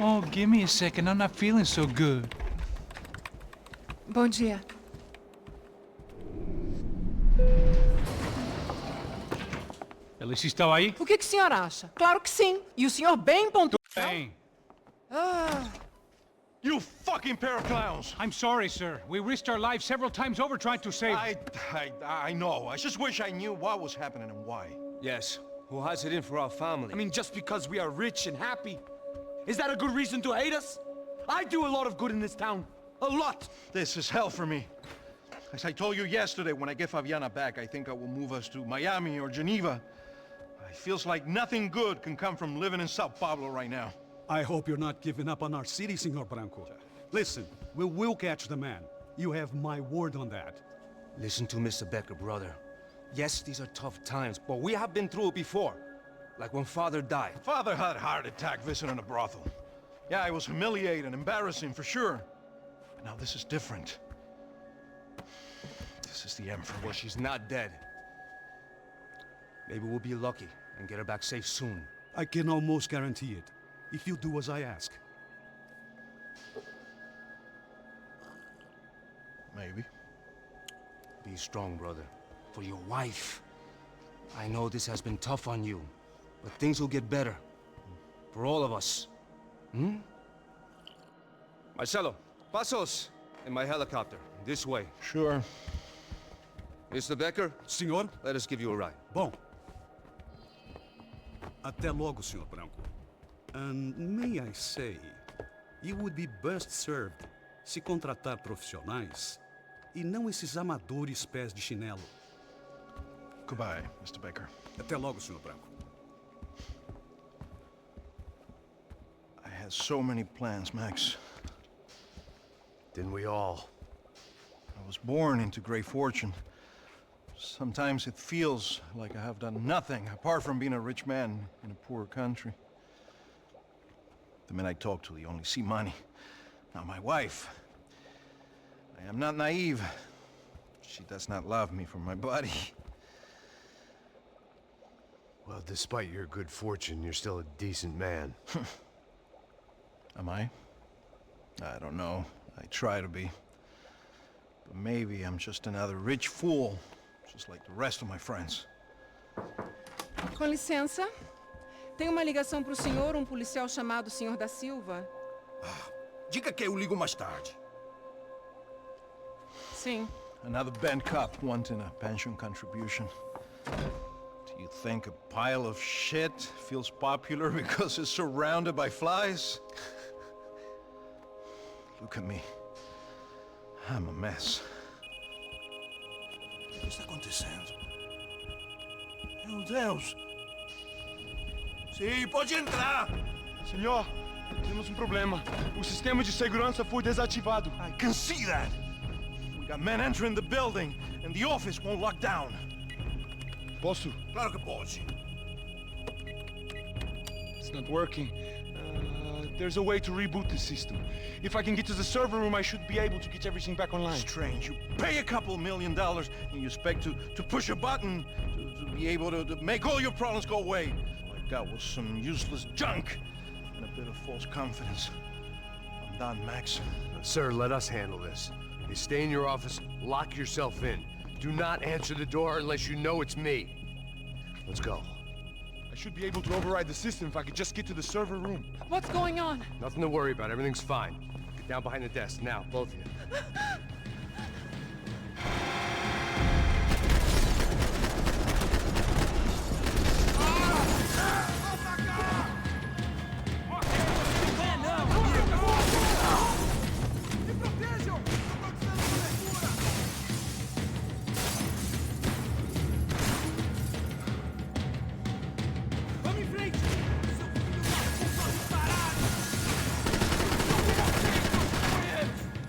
Oh, give me a second. I'm not feeling so good. Bom dia. Alice estava aí? O que o senhor acha? Claro que sim. E o senhor bem pontual. Bem. You fucking pair of clowns! I'm sorry, sir. We risked our lives several times over trying to save... I know. I just wish I knew what was happening and why. Yes, who has it in for our family? I mean, just because we are rich and happy, is that a good reason to hate us? I do a lot of good in this town. A lot! This is hell for me. As I told you yesterday, when I get Fabiana back, I think I will move us to Miami or Geneva. It feels like nothing good can come from living in Sao Paulo right now. I hope you're not giving up on our city, Senor Branco. Listen, we will catch the man. You have my word on that. Listen to Mr. Becker, brother. Yes, these are tough times, but we have been through it before. Like when Father died. Father had a heart attack visiting a brothel. Yeah, it was humiliating, embarrassing, for sure. But now this is different. This is the end for me. Well, she's not dead. Maybe we'll be lucky and get her back safe soon. I can almost guarantee it, if you do as I ask. Maybe. Be strong, brother. For your wife. I know this has been tough on you, but things will get better. For all of us. Hmm? Marcelo, pasos in my helicopter. This way. Sure. Mr. Becker, Senhor? let us give you a ride. Bom. Até logo, Senhor Branco. And may I say, you would be best served se contratar profissionais e não esses amadores pés de chinelo. Goodbye, Mr. Baker. Até logo, Senhor Branco. I had so many plans, Max. Didn't we all? I was born into great fortune. Sometimes it feels like I have done nothing apart from being a rich man in a poor country. The men I talk to, they only see money. Now my wife, I am not naive. She does not love me for my body. Well, despite your good fortune, you're still a decent man. Am I? I don't know. I try to be. But maybe I'm just another rich fool, just like the rest of my friends. Com licença. Tem uma ligação para o senhor, um policial chamado Senhor da Silva. Diga que eu ligo mais tarde. Sim. Another band cop wanting a pension contribution. Do you think a pile of shit feels popular because it's surrounded by flies? Look at me. I'm a mess. O que está acontecendo? Meu Deus! Sim, pode entrar! Senhor, temos um problema. O sistema de segurança foi desativado. I can see that! We got men entering the building, and the office won't lock down. Posso? Claro que pode. It's not working. There's a way to reboot the system. If I can get to the server room, I should be able to get everything back online. Strange. You pay a couple $1 million, and you expect to push a button to be able to make all your problems go away. All I got was some useless junk and a bit of false confidence. I'm done, Max. Sir, let us handle this. You stay in your office, lock yourself in. Do not answer the door unless you know it's me. Let's go. I should be able to override the system if I could just get to the server room. What's going on? Nothing to worry about. Everything's fine. Get down behind the desk now, both of you.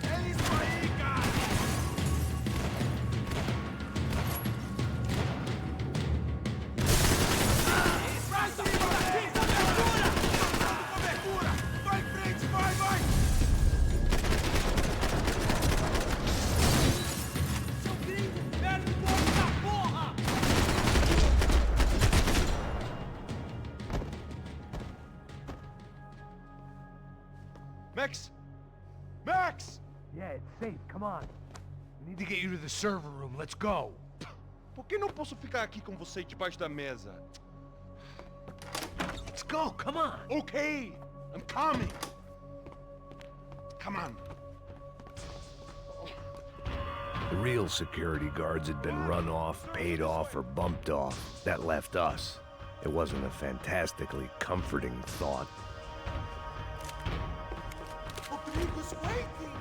É isso aí, cara! Max! Max! Yeah, it's safe. Come on. We need to get you to the server room. Let's go. Por que não posso ficar aqui com você debaixo da mesa? Let's go. Come on. Okay, I'm coming. Come on. The real security guards had been run off, paid off, or bumped off. That left us. It wasn't a fantastically comforting thought. Rodrigo's waiting!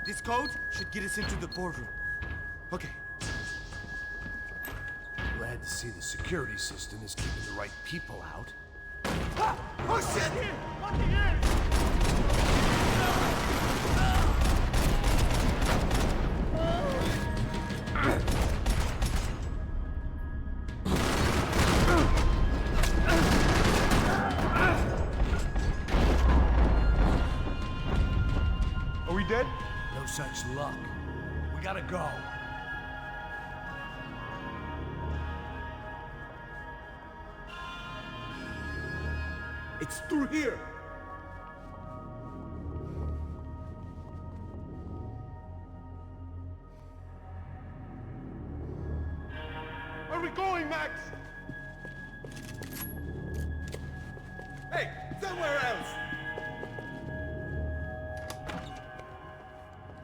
This code should get us into the boardroom. Okay. Glad to see the security system is keeping the right people out. Ah! Oh shit! Are we dead? No such luck. We gotta go. It's through here! Where are we going, Max? Hey, somewhere else!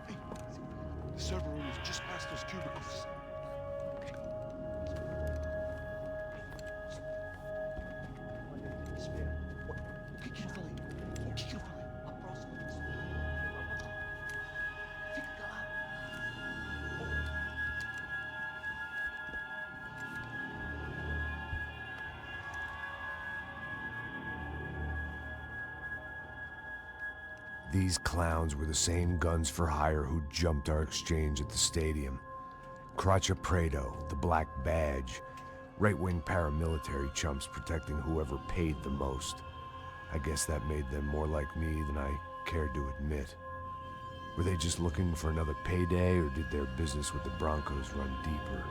Hey, the server room is just past those cubicles. O que eu falei? O que eu falei? A próxima vez. Fica calado. These clowns were the same guns for hire who jumped our exchange at the stadium. Crotcha Prado, the Black Badge. Right-wing paramilitary chumps protecting whoever paid the most. I guess that made them more like me than I cared to admit. Were they just looking for another payday, or did their business with the Broncos run deeper?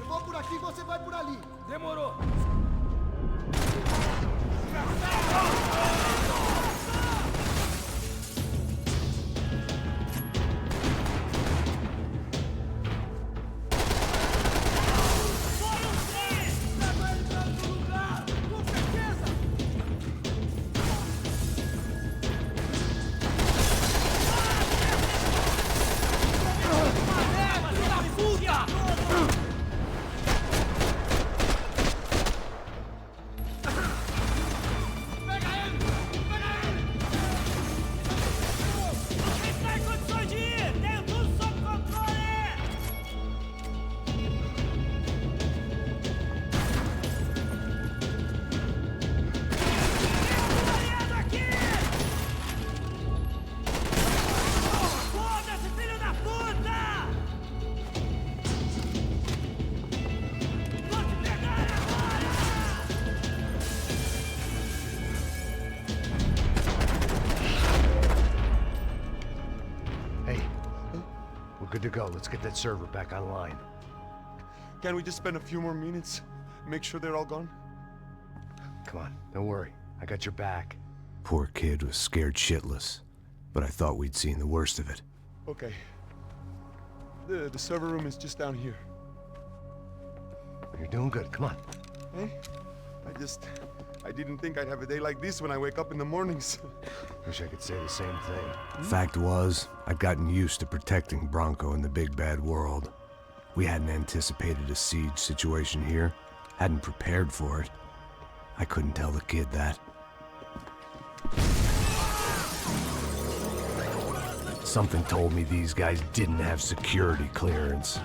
Eu vou por aqui, você vai por ali. Demorou. Good to go. Let's get that server back online. Can we just spend a few more minutes? Make sure they're all gone? Come on, don't worry. I got your back. Poor kid was scared shitless, but I thought we'd seen the worst of it. Okay. The server room is just down here. You're doing good. Come on. Hey? I didn't think I'd have a day like this when I wake up in the mornings. Wish I could say the same thing. Fact was, I'd gotten used to protecting Bronco in the big bad world. We hadn't anticipated a siege situation here, hadn't prepared for it. I couldn't tell the kid that. Something told me these guys didn't have security clearance.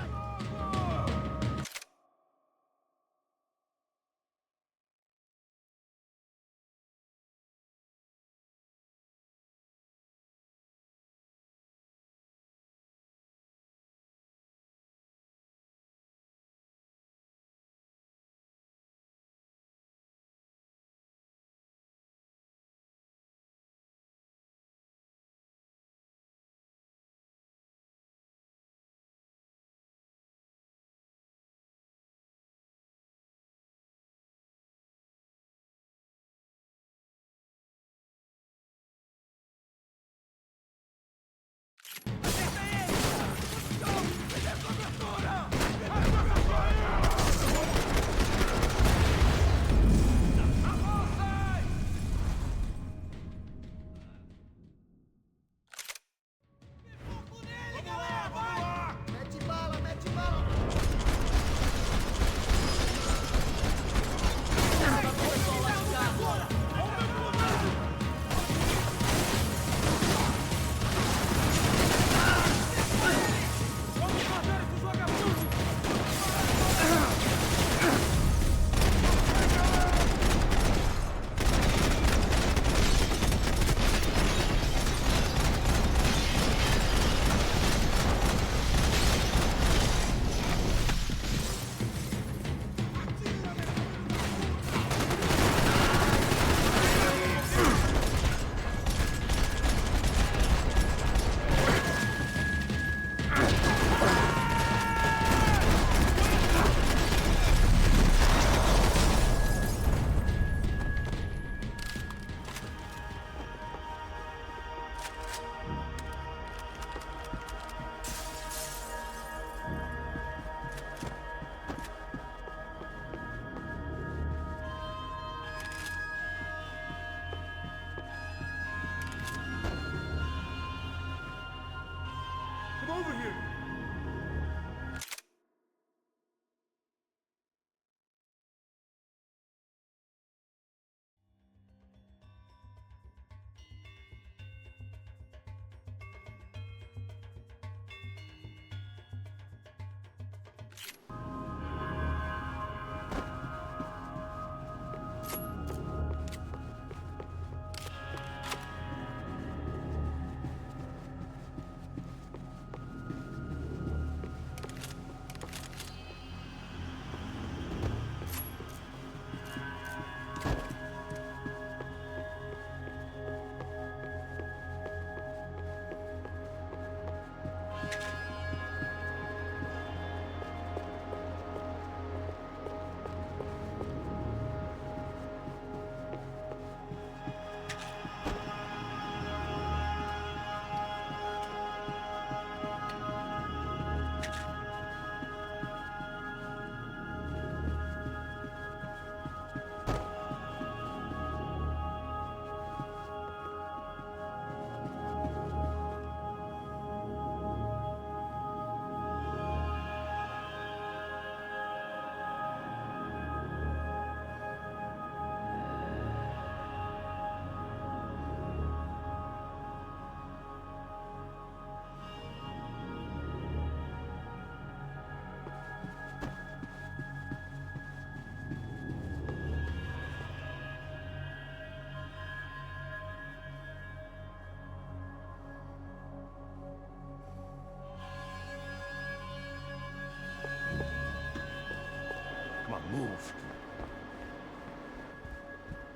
Move.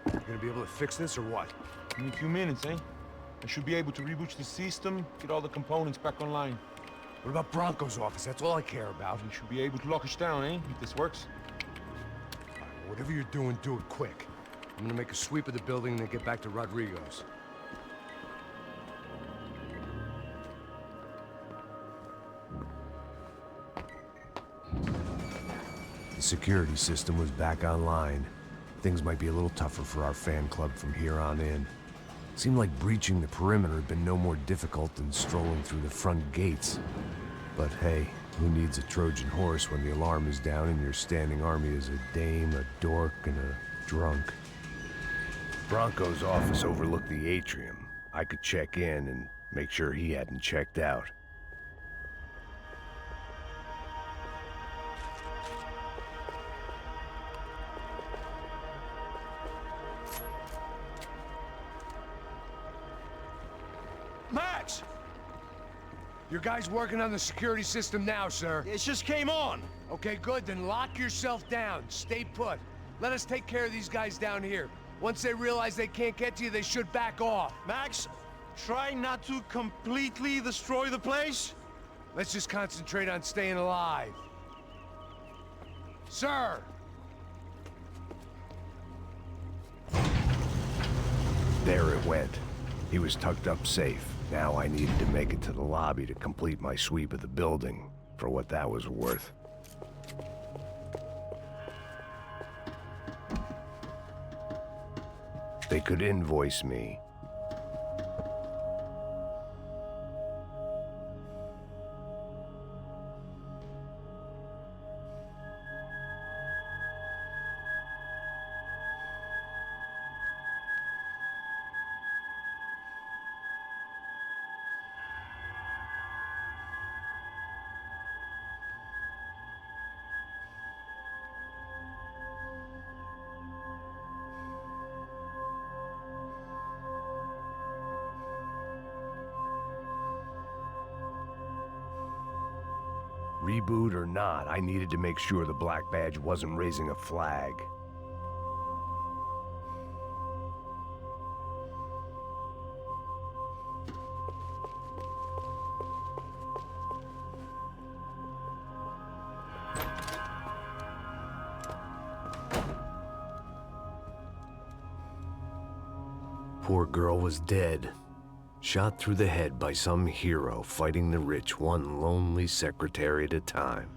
You gonna be able to fix this or what? Give me a few minutes, eh? I should be able to reboot the system, get all the components back online. What about Bronco's office? That's all I care about. We should be able to lock us down, eh? If this works. Whatever you're doing, do it quick. I'm gonna make a sweep of the building and then get back to Rodrigo's. The security system was back online. Things might be a little tougher for our fan club from here on in. Seemed like breaching the perimeter had been no more difficult than strolling through the front gates. But hey, who needs a Trojan horse when the alarm is down and your standing army is a dame, a dork, and a drunk? Bronco's office overlooked the atrium. I could check in and make sure he hadn't checked out. Max! Your guy's working on the security system now, sir. It just came on. Okay, good. Then lock yourself down. Stay put. Let us take care of these guys down here. Once they realize they can't get to you, they should back off. Max, try not to completely destroy the place. Let's just concentrate on staying alive. Sir! There it went. He was tucked up safe. Now I needed to make it to the lobby to complete my sweep of the building, for what that was worth. They could invoice me. Reboot or not, I needed to make sure the Black Badge wasn't raising a flag. Poor girl was dead. Shot through the head by some hero fighting the rich one lonely secretary at a time.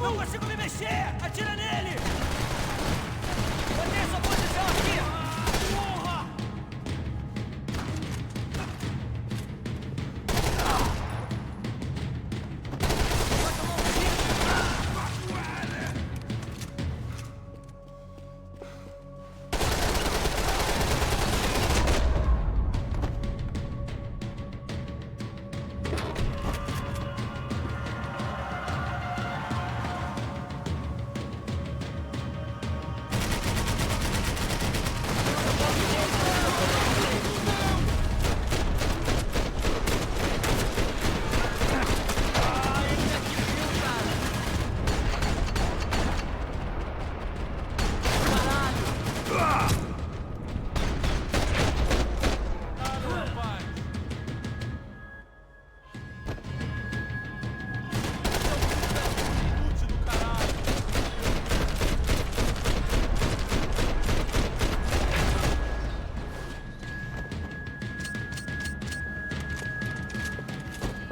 Não consigo me mexer! Atira nele! Mantenha sua posição aqui! Porra!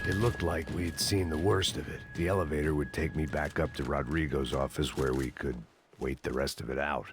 It looked like we'd seen the worst of it. The elevator would take me back up to Rodrigo's office where we could wait the rest of it out.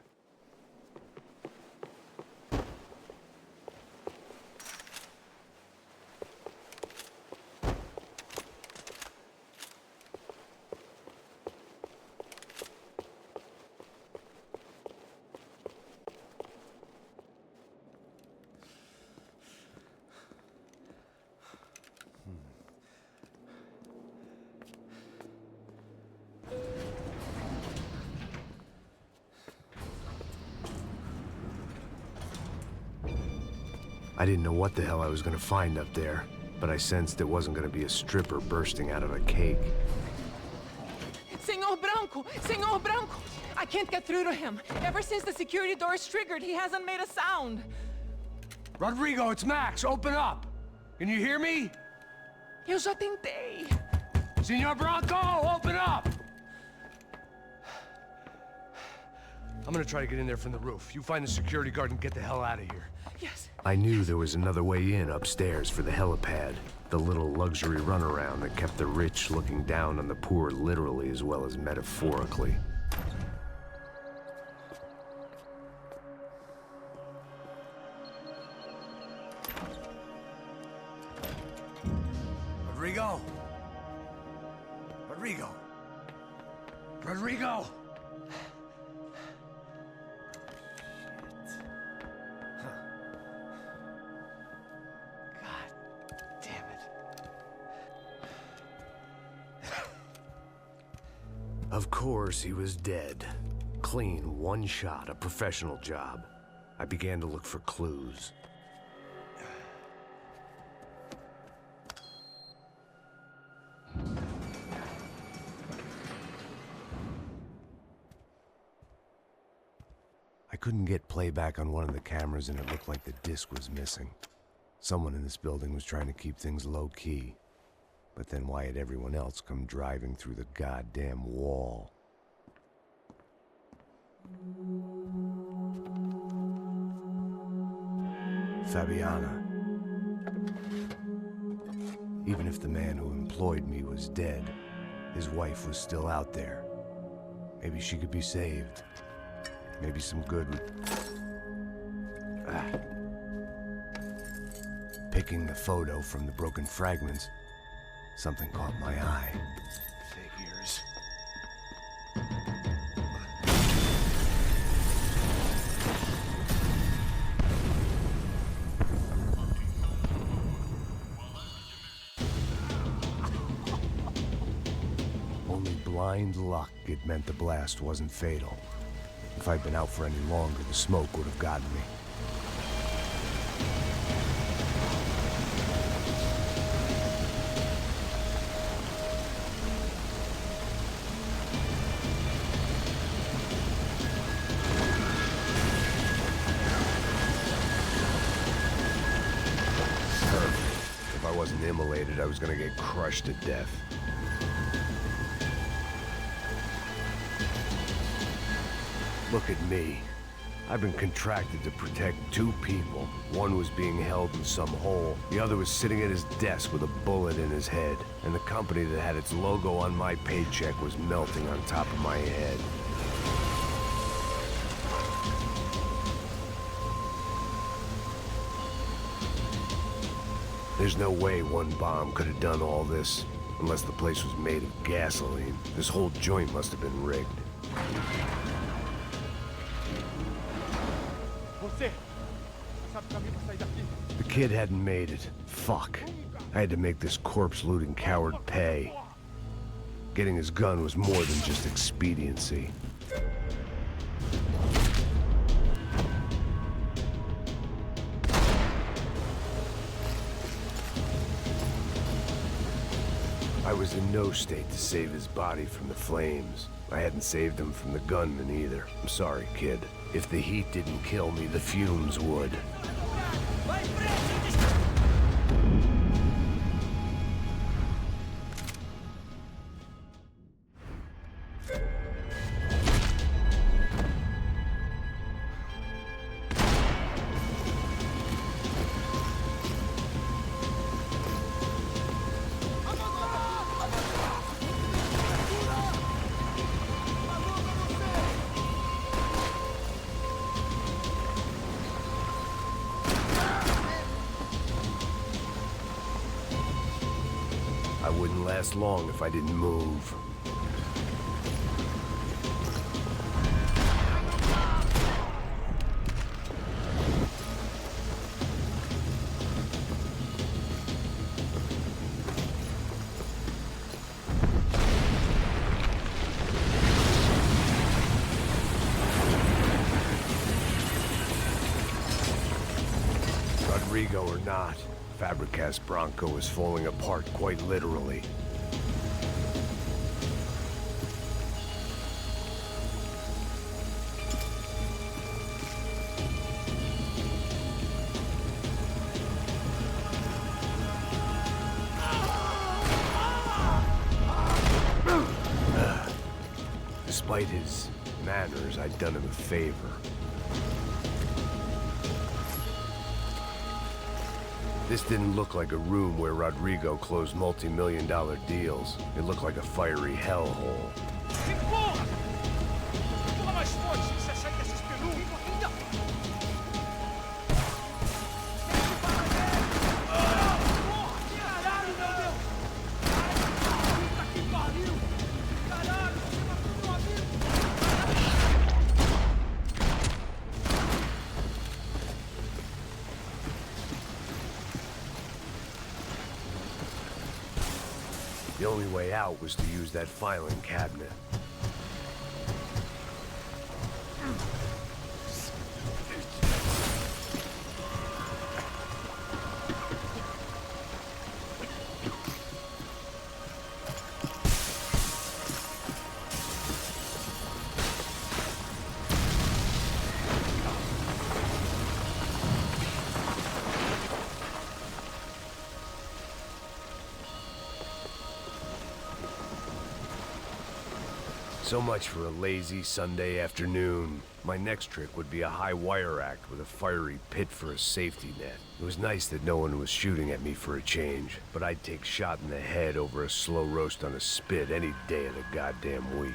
I didn't know what the hell I was gonna find up there, but I sensed it wasn't gonna be a stripper bursting out of a cake. Senor Branco! Senor Branco! I can't get through to him. Ever since the security door is triggered, he hasn't made a sound. Rodrigo, it's Max. Open up. Can you hear me? Eu já tentei. Senor Branco, open up! I'm gonna try to get in there from the roof. You find the security guard and get the hell out of here. Yes. I knew there was another way in upstairs for the helipad. The little luxury runaround that kept the rich looking down on the poor literally as well as metaphorically. Rodrigo! Rodrigo! Rodrigo! Of course, he was dead. Clean, one shot, a professional job. I began to look for clues. I couldn't get playback on one of the cameras and it looked like the disc was missing. Someone in this building was trying to keep things low-key. But then why had everyone else come driving through the goddamn wall? Fabiana. Even if the man who employed me was dead, his wife was still out there. Maybe she could be saved. Maybe some good would... Picking the photo from the broken fragments, something caught my eye. Figures. Only blind luck it meant the blast wasn't fatal. If I'd been out for any longer, the smoke would have gotten me. If I wasn't immolated, I was gonna get crushed to death. Look at me. I've been contracted to protect two people. One was being held in some hole. The other was sitting at his desk with a bullet in his head. And the company that had its logo on my paycheck was melting on top of my head. There's no way one bomb could have done all this. Unless the place was made of gasoline. This whole joint must have been rigged. Você, sabe o caminho pra sair daqui? The kid hadn't made it. Fuck. I had to make this corpse-looting coward pay. Getting his gun was more than just expediency. I was in no state to save his body from the flames. I hadn't saved him from the gunman either. I'm sorry, kid. If the heat didn't kill me, the fumes would. Vai preso! I wouldn't last long if I didn't move. Rodrigo or not, Fabricas Bronco is falling apart quite literally. Despite his manners, I'd done him a favor. This didn't look like a room where Rodrigo closed multi-million-dollar deals. It looked like a fiery hellhole. The only way out was to use that filing cabinet. So much for a lazy Sunday afternoon. My next trick would be a high wire act with a fiery pit for a safety net. It was nice that no one was shooting at me for a change, but I'd take shot in the head over a slow roast on a spit any day of the goddamn week.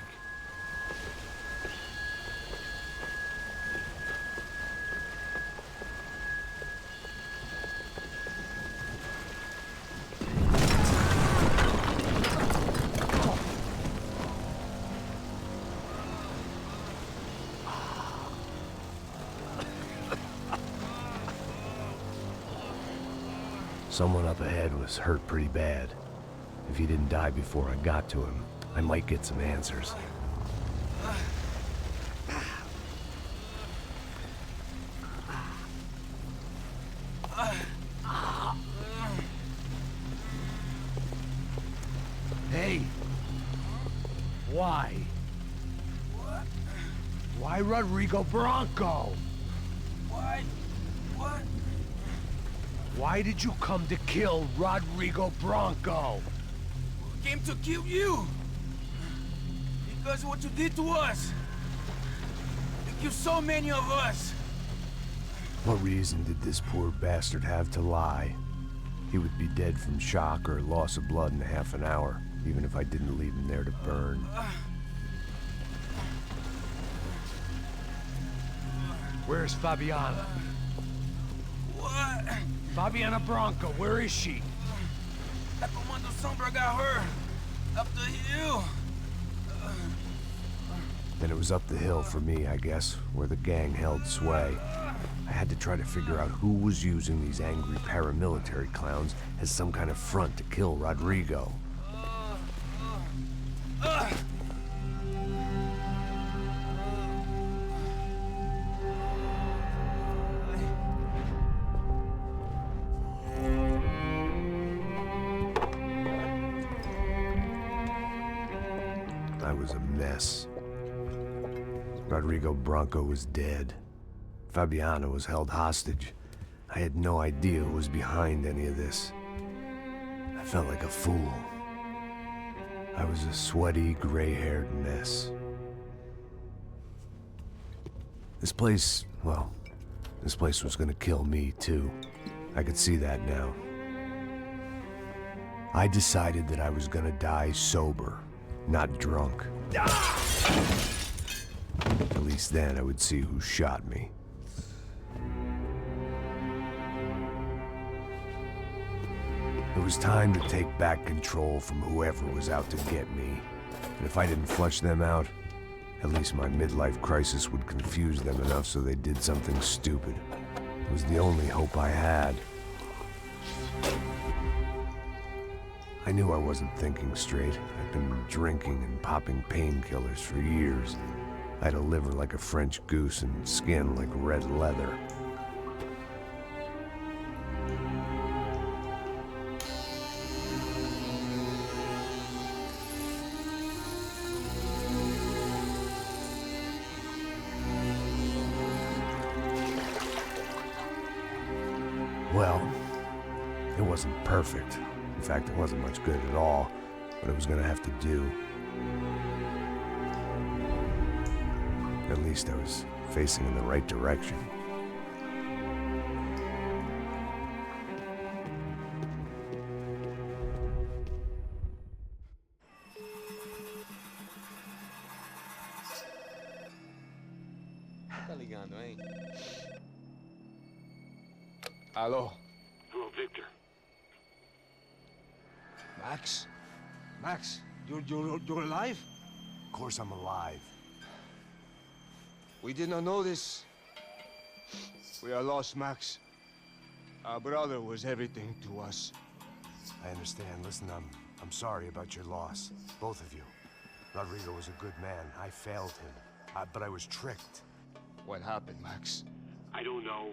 Someone up ahead was hurt pretty bad. If he didn't die before I got to him, I might get some answers. Hey! Why? Why Rodrigo Bronco? Why? What? Why did you come to kill Rodrigo Bronco? We came to kill you. Because of what you did to us. You killed so many of us. What reason did this poor bastard have to lie? He would be dead from shock or loss of blood in half an hour, even if I didn't leave him there to burn. Where's Fabiana? What? Fabiana Bronco, where is she? That Comando Sombra got her. Up the hill. Then it was up the hill for me, I guess, where the gang held sway. I had to try to figure out who was using these angry paramilitary clowns as some kind of front to kill Rodrigo. I was a mess. Rodrigo Bronco was dead. Fabiana was held hostage. I had no idea who was behind any of this. I felt like a fool. I was a sweaty, gray-haired mess. This place, well, this place was gonna kill me too. I could see that now. I decided that I was gonna die sober, not drunk. At least then I would see who shot me. It was time to take back control from whoever was out to get me. And if I didn't flush them out, at least my midlife crisis would confuse them enough so they did something stupid. It was the only hope I had. I knew I wasn't thinking straight. I'd been drinking and popping painkillers for years. I had a liver like a French goose and skin like red leather. Well, it wasn't perfect. In fact, it wasn't much good at all, but it was gonna have to do. At least I was facing in the right direction. Tá ligando, hein? Hello. Hello, Victor. Max? Max, you're alive? Of course I'm alive. We did not know this. We are lost, Max. Our brother was everything to us. I understand. Listen, I'm sorry about your loss. Both of you. Rodrigo was a good man. I failed him. But I was tricked. What happened, Max? I don't know.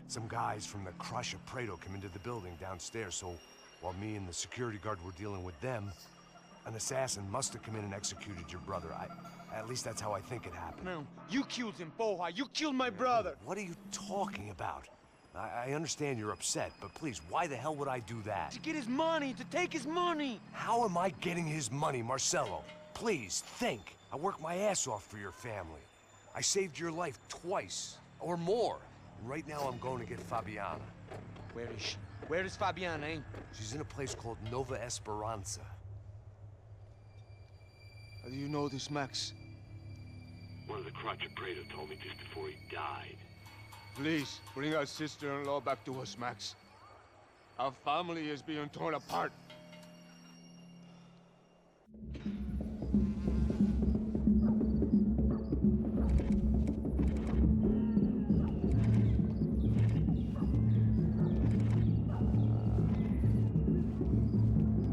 Some guys from the Crusher Prado came into the building downstairs, so while me and the security guard were dealing with them, an assassin must have come in and executed your brother. At least that's how I think it happened. No, you killed him, porra. You killed my brother. What are you talking about? I understand you're upset, but please, why the hell would I do that? To get his money, to take his money. How am I getting his money, Marcelo? Please, think. I worked my ass off for your family. I saved your life twice, or more. And right now I'm going to get Fabiana. Where is she? Where is Fabiana, eh? She's in a place called Nova Esperanza. How do you know this, Max? One of the Crotcher Prado told me just before he died. Please, bring our sister-in-law back to us, Max. Our family is being torn apart.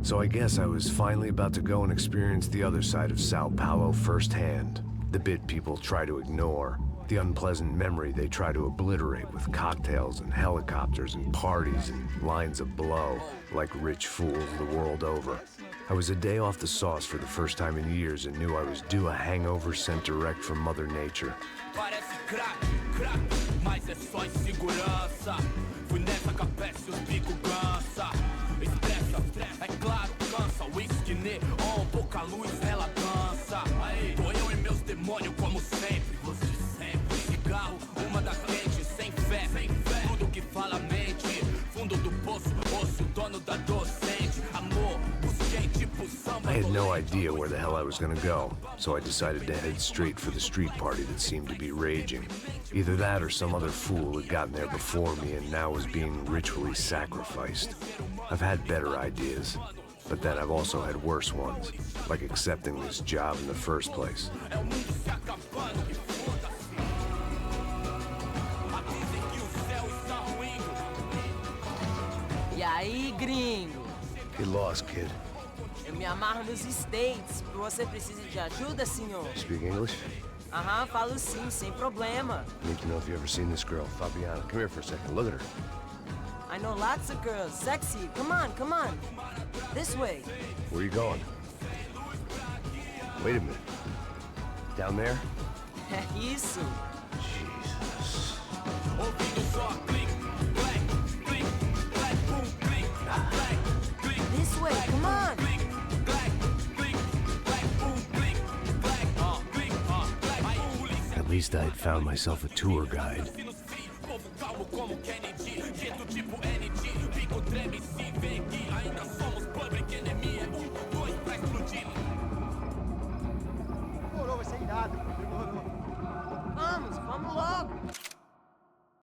So I guess I was finally about to go and experience the other side of Sao Paulo firsthand. The bit people try to ignore. The unpleasant memory they try to obliterate with cocktails and helicopters and parties and lines of blow, like rich fools the world over. I was a day off the sauce for the first time in years and knew I was due a hangover sent direct from Mother Nature. Parece crack, mas é só insegurança. Fui nessa capeste, os bico cansa. Estressa, é claro, cansa. Whisky, neon, pouca luz, ela dança. Tô eu e meus demônios como sempre. Luz de sempre, cigarro, uma das quentes. Sem fé, tudo que fala mente. Fundo do poço, osso, dono da docente. Amor, busquei tipo samba. I had no idea where the hell I was gonna go, so I decided to head straight for the street party that seemed to be raging. Either that or some other fool had gotten there before me and now was being ritually sacrificed. I've had better ideas, but then I've also had worse ones, like accepting this job in the first place. E aí, gringo? Get lost, kid. Eu me amarro nos States. Você precisa de ajuda, senhor? Speak English? Aham, falo sim, sem problema. I need to know if you've ever seen this girl, Fabiana. Come here for a second. Look at her. I know lots of girls. Sexy. Come on, come on. This way. Where are you going? Wait a minute. Down there? Isso. Jesus. This way, come on. At least I had found myself a tour guide. Demorou, vai ser irado. Demorou. Vamos logo.